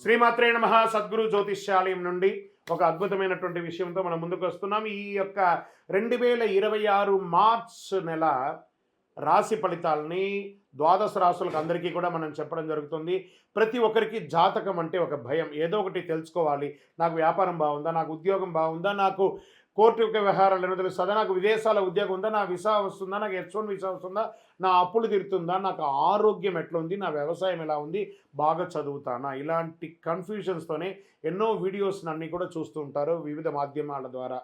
శ్రీమాత్రే నమః. సద్గురు జ్యోతిష్యాలయం నుండి ఒక అద్భుతమైనటువంటి విషయంతో మనం ముందుకు వస్తున్నాం. ఈ యొక్క 2026 మార్చ్ నెల రాశి ఫలితాలని ద్వాదశ రాశులకు అందరికీ కూడా మనం చెప్పడం జరుగుతుంది. ప్రతి ఒక్కరికి జాతకం అంటే ఒక భయం. ఏదో ఒకటి తెలుసుకోవాలి. నాకు వ్యాపారం బాగుందా, నాకు ఉద్యోగం బాగుందా, నాకు కోర్టు వ్యవహారాలు ఏమో తెలుస్తుందా, నాకు విదేశాల ఉద్యోగం ఉందా, నా వీసా వస్తుందా, నాకు H1 వీసా వస్తుందా, నా అప్పులు తీరుతుందా, నాకు ఆరోగ్యం ఎట్లా ఉంది, నా వ్యవసాయం ఎలా ఉంది, బాగా చదువుతానా, ఇలాంటి కన్ఫ్యూజన్స్తోనే ఎన్నో వీడియోస్ అన్నీ కూడా చూస్తూ ఉంటారు వివిధ మాధ్యమాల ద్వారా.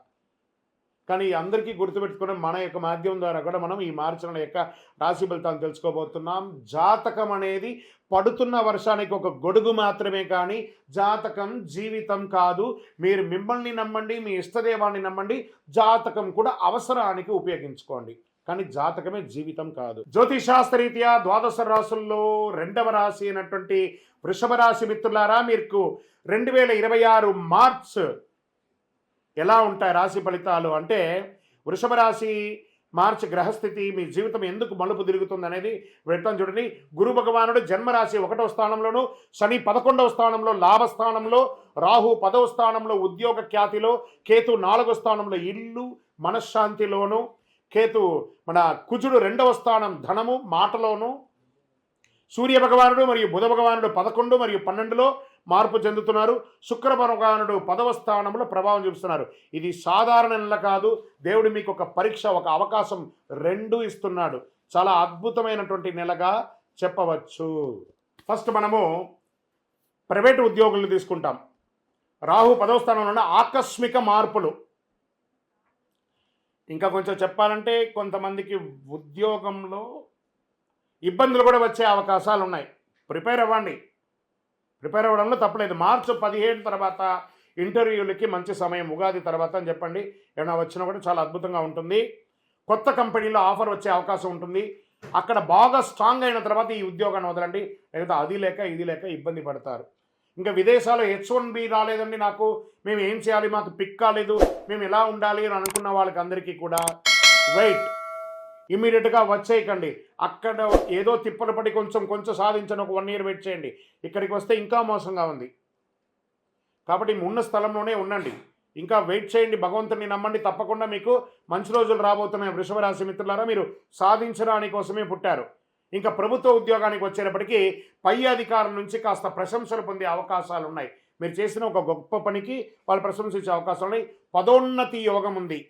కానీ అందరికీ గుర్తుపెట్టుకుని మన యొక్క మాధ్యమం ద్వారా కూడా మనం ఈ మార్చి నెల యొక్క రాశి ఫలితాలను తెలుసుకోబోతున్నాం. జాతకం అనేది పడుతున్న వర్షానికి ఒక గొడుగు మాత్రమే, కానీ జాతకం జీవితం కాదు. మీరు మిమ్మల్ని నమ్మండి, మీ ఇష్టదేవాన్ని నమ్మండి, జాతకం కూడా అవసరానికి ఉపయోగించుకోండి, కానీ జాతకమే జీవితం కాదు. జ్యోతిషాస్త్రరీత్యా ద్వాదశ రాశుల్లో రెండవ రాశి అయినటువంటి వృషభ రాశి మిత్రులారా, మీకు 2026 మార్చ్ ఎలా ఉంటాయి రాశి ఫలితాలు అంటే, వృషభ రాశి మార్చి గ్రహస్థితి మీ జీవితం ఎందుకు మలుపు తిరుగుతుంది అనేది వెళ్తాం చూడండి. గురు భగవానుడు జన్మరాశి 1వ స్థానంలోను, శని 11వ స్థానంలో లాభస్థానంలో, రాహు 10వ స్థానంలో ఉద్యోగ ఖ్యాతిలో, కేతు 4వ స్థానంలో ఇల్లు మనశ్శాంతిలోను, కేతు మన కుజుడు 2వ స్థానం ధనము మాటలోను, సూర్య భగవానుడు మరియు బుధ భగవానుడు 11 మరియు 12లో మార్పు చెందుతున్నారు. శుక్ర భగవానుడు 10వ స్థానంలో ప్రభావం చూపిస్తున్నారు. ఇది సాధారణ నెల కాదు. దేవుడు మీకు ఒక పరీక్ష, ఒక అవకాశం రెండు ఇస్తున్నాడు. చాలా అద్భుతమైనటువంటి నెలగా చెప్పవచ్చు. ఫస్ట్ మనము ప్రైవేటు ఉద్యోగులను తీసుకుంటాం. రాహు 10వ స్థానంలో ఆకస్మిక మార్పులు. ఇంకా కొంచెం చెప్పాలంటే కొంతమందికి ఉద్యోగంలో ఇబ్బందులు కూడా వచ్చే అవకాశాలు ఉన్నాయి. ప్రిపేర్ అవ్వడంలో తప్పలేదు. మార్చి 15 తర్వాత ఇంటర్వ్యూలకి మంచి సమయం. ఉగాది తర్వాత అని చెప్పండి. ఏమైనా వచ్చినా కూడా చాలా అద్భుతంగా ఉంటుంది. కొత్త కంపెనీలో ఆఫర్ వచ్చే అవకాశం ఉంటుంది. అక్కడ బాగా స్ట్రాంగ్ అయిన తర్వాత ఈ ఉద్యోగాన్ని వదలండి, లేకపోతే అది లేక ఇది లేక ఇబ్బంది పడతారు. ఇంకా విదేశాల్లో H1B రాలేదండి, నాకు మేము ఏం చేయాలి, మాకు పిక్ కాలేదు, మేము ఎలా ఉండాలి అని అనుకున్న వాళ్ళకి అందరికీ కూడా వెయిట్. ఇమీడియట్గా వచ్చేయకండి. అక్కడ ఏదో తిప్పలు పడి కొంచెం సాధించని ఒక 1 year వెయిట్ చేయండి. ఇక్కడికి వస్తే ఇంకా మోసంగా ఉంది. కాబట్టి ఉన్న స్థలంలోనే ఉండండి, ఇంకా వెయిట్ చేయండి, భగవంతుని నమ్మండి. తప్పకుండా మీకు మంచి రోజులు రాబోతున్నాయి. వృషభ రాశి మిత్రులారా, మీరు సాధించడానికి కోసమే పుట్టారు. ఇంకా ప్రభుత్వ ఉద్యోగానికి వచ్చేటప్పటికీ పై అధికారుల నుంచి కాస్త ప్రశంసలు పొందే అవకాశాలు ఉన్నాయి. మీరు చేసిన ఒక గొప్ప పనికి వాళ్ళు ప్రశంసించే అవకాశాలు ఉన్నాయి. పదోన్నతి యోగం ఉంది.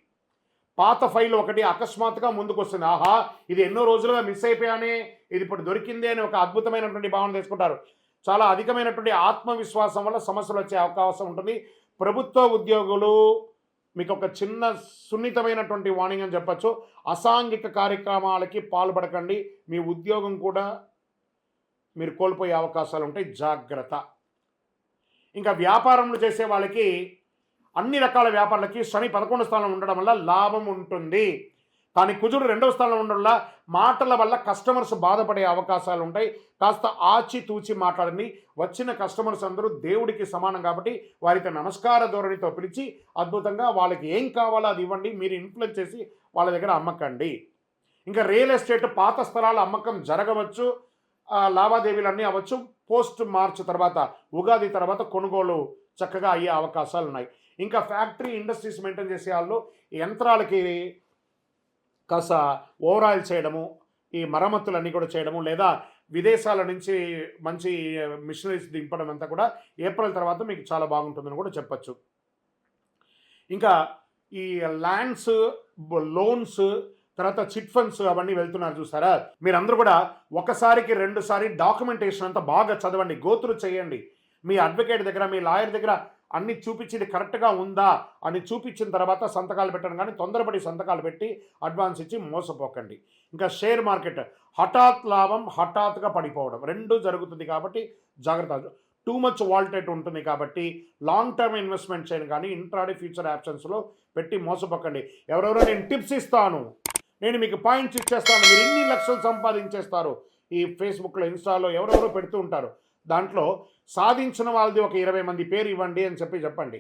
పాత ఫైల్ ఒకటి అకస్మాత్తుగా ముందుకు వస్తుంది. ఆహా, ఇది ఎన్నో రోజులుగా మిస్ అయిపోయానే, ఇది ఇప్పుడు దొరికింది అని ఒక అద్భుతమైనటువంటి భావన తీసుకుంటారు. చాలా అధికమైనటువంటి ఆత్మవిశ్వాసం వల్ల సమస్యలు వచ్చే అవకాశం ఉంటుంది. ప్రభుత్వ ఉద్యోగులు మీకు ఒక చిన్న సున్నితమైనటువంటి వార్నింగ్ అని చెప్పచ్చు. అసాంఘిక కార్యక్రమాలకి పాల్పడకండి. మీ ఉద్యోగం కూడా మీరు కోల్పోయే అవకాశాలు ఉంటాయి, జాగ్రత్త. ఇంకా వ్యాపారంలో చేసే వాళ్ళకి, అన్ని రకాల వ్యాపారాలకి శని 11వ స్థానంలో ఉండడం వల్ల లాభం ఉంటుంది. కానీ కుజుడు 2వ స్థానంలో ఉండడం వల్ల మాటల వల్ల కస్టమర్స్ బాధపడే అవకాశాలు ఉంటాయి. కాస్త ఆచితూచి మాట్లాడండి. వచ్చిన కస్టమర్స్ అందరూ దేవుడికి సమానం కాబట్టి వారితో నమస్కార ధోరణితో పిలిచి అద్భుతంగా వాళ్ళకి ఏం కావాలో అది ఇవ్వండి. మీరు ఇన్ఫ్లుయెన్స్ చేసి వాళ్ళ దగ్గర అమ్మకండి. ఇంకా రియల్ ఎస్టేట్ పాత స్థలాల అమ్మకం జరగవచ్చు, లావాదేవీలన్నీ అవ్వచ్చు. పోస్ట్ మార్చ్ తర్వాత, ఉగాది తర్వాత కొనుగోలు చక్కగా అయ్యే అవకాశాలు ఉన్నాయి. ఇంకా ఫ్యాక్టరీ ఇండస్ట్రీస్ మెయింటైన్ చేసే వాళ్ళు యంత్రాలకి కాస్త ఓవరాయిల్ చేయడము, ఈ మరమ్మతులన్నీ కూడా చేయడము, లేదా విదేశాల నుంచి మంచి మిషనరీస్ దింపడం అంతా కూడా ఏప్రిల్ తర్వాత మీకు చాలా బాగుంటుందని కూడా చెప్పచ్చు. ఇంకా ఈ ల్యాండ్స్, లోన్స్, తర్వాత చిట్ ఫండ్స్ అవన్నీ వెళ్తున్నారు చూసారా. మీరందరూ కూడా ఒకసారికి 2 సారి డాక్యుమెంటేషన్ అంతా బాగా చదవండి, గోత్రు చేయండి. మీ అడ్వకేట్ దగ్గర, మీ లాయర్ దగ్గర అన్ని చూపించింది కరెక్ట్గా ఉందా అని చూపించిన తర్వాత సంతకాలు పెట్టండి. కానీ తొందరపడి సంతకాలు పెట్టి అడ్వాన్స్ ఇచ్చి మోసపోకండి. ఇంకా షేర్ మార్కెట్ హఠాత్ లాభం, హఠాత్తుగా పడిపోవడం రెండు జరుగుతుంది కాబట్టి జాగ్రత్త. టూ మచ్ వాల్టేట్ ఉంటుంది కాబట్టి లాంగ్ టర్మ్ ఇన్వెస్ట్మెంట్ చేయండి, కానీ ఇంట్రాడే ఫ్యూచర్ ఆప్షన్స్లో పెట్టి మోసపోకండి. ఎవరెవరో నేను టిప్స్ ఇస్తాను, నేను మీకు పాయింట్స్ ఇచ్చేస్తాను, మీరు ఇన్ని లక్షలు సంపాదించేస్తారు, ఈ ఫేస్బుక్లో ఇన్స్టాలో ఎవరెవరో పెడుతూ ఉంటారు. దాంట్లో సాధించిన వాళ్ళది ఒక 20 మంది పేరు ఇవ్వండి అని చెప్పండి.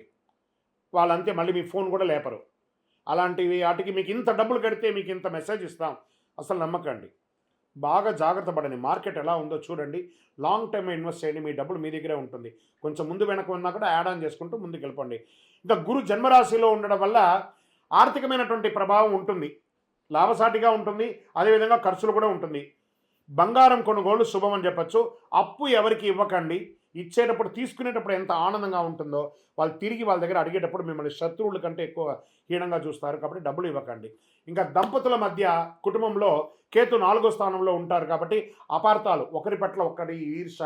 వాళ్ళంతే, మళ్ళీ మీ ఫోన్ కూడా లేపరు. అలాంటివి వాటికి మీకు ఇంత డబ్బులు కడితే మీకు ఇంత మెసేజ్ ఇస్తాం, అసలు నమ్మకండి. బాగా జాగ్రత్త పడండి. మార్కెట్ ఎలా ఉందో చూడండి. లాంగ్ టర్మ్ ఇన్వెస్ట్ చేయండి. మీ డబ్బులు మీ దగ్గరే ఉంటుంది. కొంచెం ముందు వెనక ఉన్నా కూడా యాడ్ ఆన్ చేసుకుంటూ ముందుకు వెళ్ళిపోండి. ఇంకా గురు జన్మరాశిలో ఉండడం వల్ల ఆర్థికమైనటువంటి ప్రభావం ఉంటుంది. లాభసాటిగా ఉంటుంది. అదేవిధంగా ఖర్చులు కూడా ఉంటుంది. బంగారం కొనుగోలు శుభం అని చెప్పచ్చు. అప్పు ఎవరికి ఇవ్వకండి. ఇచ్చేటప్పుడు తీసుకునేటప్పుడు ఎంత ఆనందంగా ఉంటుందో వాళ్ళు తిరిగి వాళ్ళ దగ్గర అడిగేటప్పుడు మిమ్మల్ని శత్రువుల కంటే ఎక్కువ హీనంగా చూస్తారు. కాబట్టి డబ్బులు ఇవ్వకండి. ఇంకా దంపతుల మధ్య కుటుంబంలో కేతు 4వ స్థానంలో ఉంటారు కాబట్టి అపార్థాలు, ఒకరి పట్ల ఒకరి ఈర్ష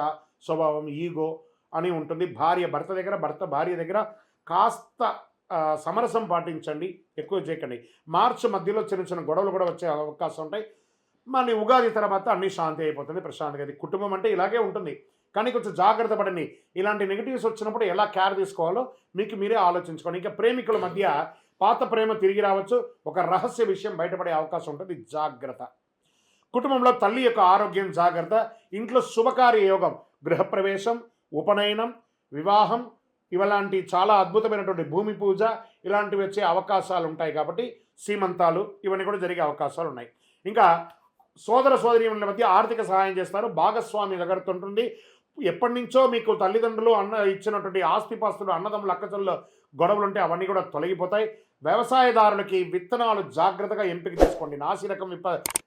స్వభావం, ఈగో అని ఉంటుంది. భర్త దగ్గర, భర్త భార్య దగ్గర కాస్త సమరసం పాటించండి, ఎక్కువ చేయకండి. మార్చి మధ్యలో చిన్న చిన్న గొడవలు కూడా వచ్చే అవకాశం ఉంటాయి. మళ్ళీ ఉగాది తర్వాత అన్నీ శాంతి అయిపోతుంది, ప్రశాంతంగా. అది కుటుంబం అంటే ఇలాగే ఉంటుంది. కానీ కొంచెం జాగ్రత్త పడండి. ఇలాంటి నెగిటివ్స్ వచ్చినప్పుడు ఎలా కేర్ తీసుకోవాలో మీకు మీరే ఆలోచించుకోండి. ఇంకా ప్రేమికుల మధ్య పాత ప్రేమ తిరిగి రావచ్చు. ఒక రహస్య విషయం బయటపడే అవకాశం ఉంటుంది, జాగ్రత్త. కుటుంబంలో తల్లి యొక్క ఆరోగ్యం జాగ్రత్త. ఇంట్లో శుభకార్య యోగం, గృహప్రవేశం, ఉపనయనం, వివాహం, ఇలాంటి చాలా అద్భుతమైనటువంటి భూమి పూజ ఇలాంటివి వచ్చే అవకాశాలు ఉంటాయి. కాబట్టి సీమంతాలు ఇవన్నీ కూడా జరిగే అవకాశాలు ఉన్నాయి. ఇంకా సోదర సోదరీమణుల మధ్య ఆర్థిక సహాయం చేస్తారు. భాగస్వామి దగ్గరతో ఉంటుంది. ఎప్పటి నుంచో మీకు తల్లిదండ్రులు ఇచ్చినటువంటి ఆస్తిపాస్తులు, అన్నదమ్ములు, అక్కచెల్ల గొడవలు ఉంటే అవన్నీ కూడా తొలగిపోతాయి. వ్యవసాయదారులకి విత్తనాలు జాగ్రత్తగా ఎంపిక చేసుకోండి. నాసి రకం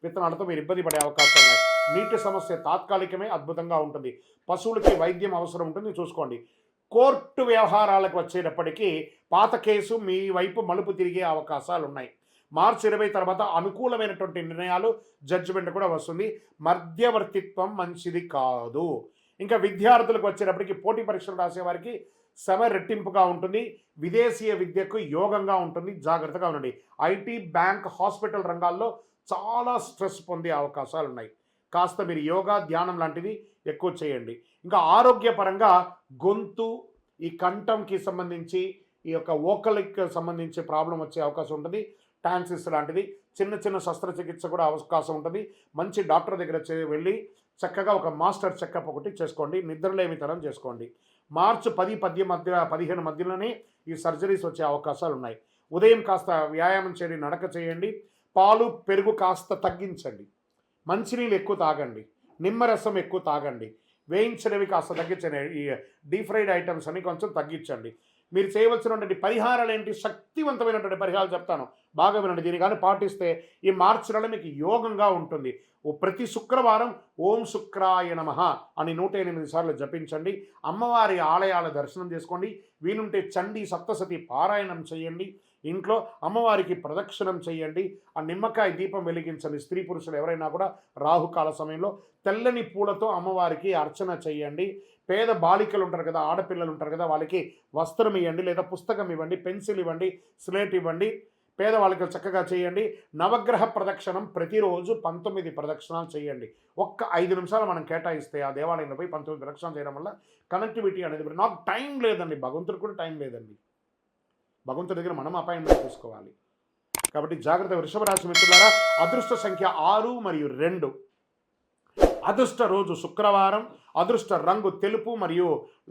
విత్తనాలతో మీరు ఇబ్బంది పడే అవకాశాలు ఉన్నాయి. నీటి సమస్య తాత్కాలికమే, అద్భుతంగా ఉంటుంది. పశువులకి వైద్యం అవసరం ఉంటుంది, చూసుకోండి. కోర్టు వ్యవహారాలకు వచ్చేటప్పటికీ పాత కేసు మీ వైపు మలుపు తిరిగే అవకాశాలు ఉన్నాయి. మార్చి 20 తర్వాత అనుకూలమైనటువంటి నిర్ణయాలు, జడ్జిమెంట్ కూడా వస్తుంది. మధ్యవర్తిత్వం మంచిది కాదు. ఇంకా విద్యార్థులకు వచ్చేటప్పటికి పోటీ పరీక్షలు రాసే వారికి శ్రమ రెట్టింపుగా ఉంటుంది. విదేశీయ విద్యకు యోగంగా ఉంటుంది, జాగ్రత్తగా ఉండండి. ఐటీ, బ్యాంక్, హాస్పిటల్ రంగాల్లో చాలా స్ట్రెస్ పొందే అవకాశాలు ఉన్నాయి. కాస్త మీరు యోగా, ధ్యానం లాంటివి ఎక్కువ చేయండి. ఇంకా ఆరోగ్యపరంగా గొంతు, ఈ కంఠంకి సంబంధించి, ఈ యొక్క వోకల్కి సంబంధించి ప్రాబ్లం వచ్చే అవకాశం ఉంటుంది. టాన్సిస్ లాంటిది, చిన్న చిన్న శస్త్రచికిత్స కూడా అవకాశం ఉంటుంది. మంచి డాక్టర్ దగ్గర వెళ్ళి చక్కగా ఒక మాస్టర్ చెకప్ ఒకటి చేసుకోండి. నిద్రలేమితనం చేసుకోండి. మార్చి 10-15 మధ్యలోనే ఈ సర్జరీస్ వచ్చే అవకాశాలు ఉన్నాయి. ఉదయం కాస్త వ్యాయామం చేయండి, నడక చేయండి. పాలు, పెరుగు కాస్త తగ్గించండి. మంచినీళ్ళు ఎక్కువ తాగండి. నిమ్మరసం ఎక్కువ తాగండి. వేయించినవి కాస్త తగ్గించండి. ఈ డీప్ ఫ్రైడ్ ఐటమ్స్ అన్ని కొంచెం తగ్గించండి. మీరు చేయవలసినటువంటి పరిహారాలు ఏంటి? శక్తివంతమైనటువంటి పరిహారాలు చెప్తాను, బాగా వినండి. దీన్ని కానీ పాటిస్తే ఈ మార్చి నెల మీకు యోగంగా ఉంటుంది. ప్రతి శుక్రవారం ఓం శుక్రాయ నమః అని 108 సార్లు జపించండి. అమ్మవారి ఆలయాల దర్శనం చేసుకోండి. వీలుంటే చండీ సప్తసతి పారాయణం చేయండి. ఇంట్లో అమ్మవారికి ప్రదక్షిణం చేయండి. ఆ నిమ్మకాయ దీపం వెలిగించండి. స్త్రీ పురుషులు ఎవరైనా కూడా రాహుకాల సమయంలో తెల్లని పూలతో అమ్మవారికి అర్చన చేయండి. పేద బాలికలు ఉంటారు కదా, ఆడపిల్లలు ఉంటారు కదా, వాళ్ళకి వస్త్రం ఇవ్వండి, లేదా పుస్తకం ఇవ్వండి, పెన్సిల్ ఇవ్వండి, స్లేట్ ఇవ్వండి. పేదవాళ్ళకి చక్కగా చేయండి. నవగ్రహ ప్రదక్షిణం ప్రతిరోజు 19 ప్రదక్షిణాలు చేయండి. ఒక్క 5 నిమిషాలు మనం కేటాయిస్తే ఆ దేవాలయంలో పోయి 19 ప్రదక్షిణాలు చేయడం వల్ల కనెక్టివిటీ అనేది, నాకు టైం లేదండి, భగవంతుడికి కూడా టైం లేదండి. భగవంతుడి దగ్గర మనం అపాయింట్మెంట్ తీసుకోవాలి. కాబట్టి జాగ్రత్త. వృషభ రాశి మిత్రులారా, అదృష్ట సంఖ్య 6 మరియు 2. అదృష్ట రోజు శుక్రవారం. అదృష్ట రంగు తెలుపు మరియు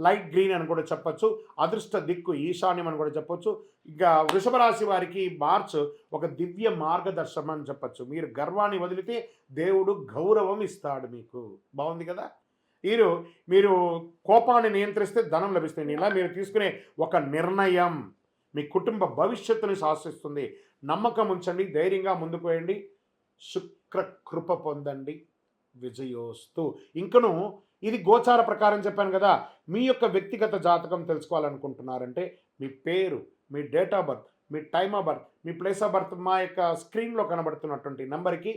లైట్ గ్రీన్ అని కూడా చెప్పచ్చు. అదృష్ట దిక్కు ఈశాన్యం అని కూడా చెప్పొచ్చు. ఇక వృషభ రాశి వారికి మార్చ్ ఒక దివ్య మార్గదర్శనం అని చెప్పచ్చు. మీరు గర్వాన్ని వదిలితే దేవుడు గౌరవం ఇస్తాడు మీకు. బాగుంది కదా. మీరు కోపాన్ని నియంత్రిస్తే ధనం లభిస్తుంది. ఇలా మీరు తీసుకునే ఒక నిర్ణయం మీ కుటుంబ భవిష్యత్తుని శాసిస్తుంది. నమ్మకం ఉంచండి, ధైర్యంగా ముందుకు వేయండి. శుక్ర కృప పొందండి. విజయోస్తు. ఇంకను ఇది గోచార ప్రకారం చెప్పాను కదా. మీ యొక్క వ్యక్తిగత జాతకం తెలుసుకోవాలనుకుంటున్నారంటే మీ పేరు, మీ డేట్ ఆఫ్ బర్త్, మీ టైమ్ ఆఫ్ బర్త్, మీ ప్లేస్ ఆఫ్ బర్త్ మా యొక్క స్క్రీన్లో కనబడుతున్నటువంటి నెంబర్కి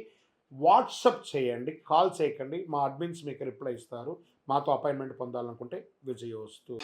వాట్సప్ చేయండి, కాల్ చేయకండి. మా అడ్మిన్స్ మీకు రిప్లై ఇస్తారు. మాతో అపాయింట్మెంట్ పొందాలనుకుంటే విజయోస్తు.